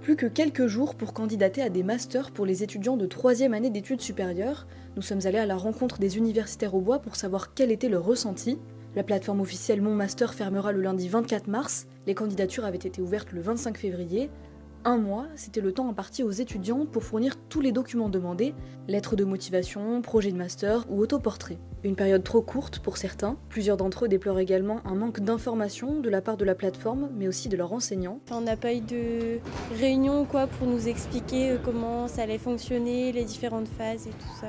Plus que quelques jours pour candidater à des masters pour les étudiants de 3e année d'études supérieures. Nous sommes allés à la rencontre des universitaires au bois pour savoir quel était leur ressenti. La plateforme officielle Mon Master fermera le lundi 24 mars. Les candidatures avaient été ouvertes le 25 février. Un mois, c'était le temps imparti aux étudiants pour fournir tous les documents demandés, lettres de motivation, projet de master ou autoportrait. Une période trop courte pour certains. Plusieurs d'entre eux déplorent également un manque d'informations de la part de la plateforme, mais aussi de leurs enseignants. On n'a pas eu de réunion pour nous expliquer comment ça allait fonctionner, les différentes phases et tout ça.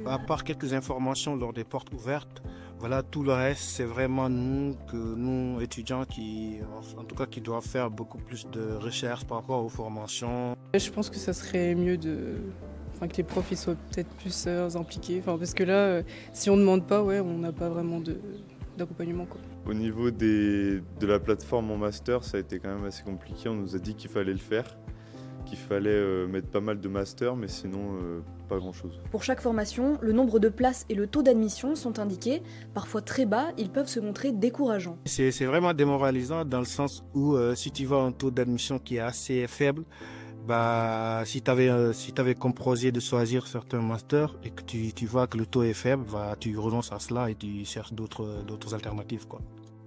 À part quelques informations lors des portes ouvertes, voilà, tout le reste, c'est vraiment nous étudiants qui doivent faire beaucoup plus de recherches par rapport aux formations. Je pense que ça serait mieux que les profs ils soient peut-être plus impliqués. Parce que là, si on ne demande pas, on n'a pas vraiment d'accompagnement. Au niveau de la plateforme en master, ça a été quand même assez compliqué. On nous a dit qu'il fallait le faire, qu'il fallait mettre pas mal de masters, mais sinon pas grand-chose. Pour chaque formation, le nombre de places et le taux d'admission sont indiqués. Parfois très bas, ils peuvent se montrer décourageants. C'est vraiment démoralisant dans le sens où si tu vois un taux d'admission qui est assez faible, si tu avais comme projet de choisir certains masters et que tu vois que le taux est faible, tu renonces à cela et tu cherches d'autres alternatives, quoi.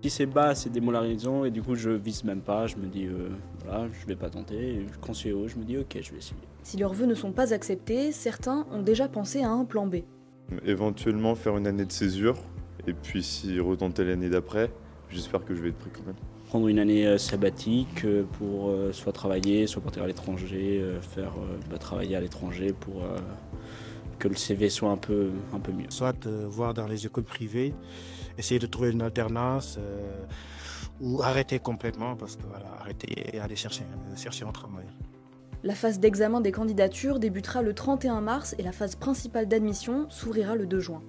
Si c'est bas, c'est démoralisant et du coup je vise même pas, je me dis je vais pas tenter. Et quand c'est haut, je me dis ok, je vais essayer. Si leurs vœux ne sont pas acceptés, certains ont déjà pensé à un plan B. Éventuellement faire une année de césure et puis si retenter l'année d'après, j'espère que je vais être pris quand même. Prendre une année sabbatique pour soit travailler, soit partir à l'étranger, travailler à l'étranger pour que le CV soit un peu mieux. Soit voir dans les écoles privées, essayer de trouver une alternance ou arrêter complètement arrêter et aller chercher un travail. La phase d'examen des candidatures débutera le 31 mars et la phase principale d'admission s'ouvrira le 2 juin.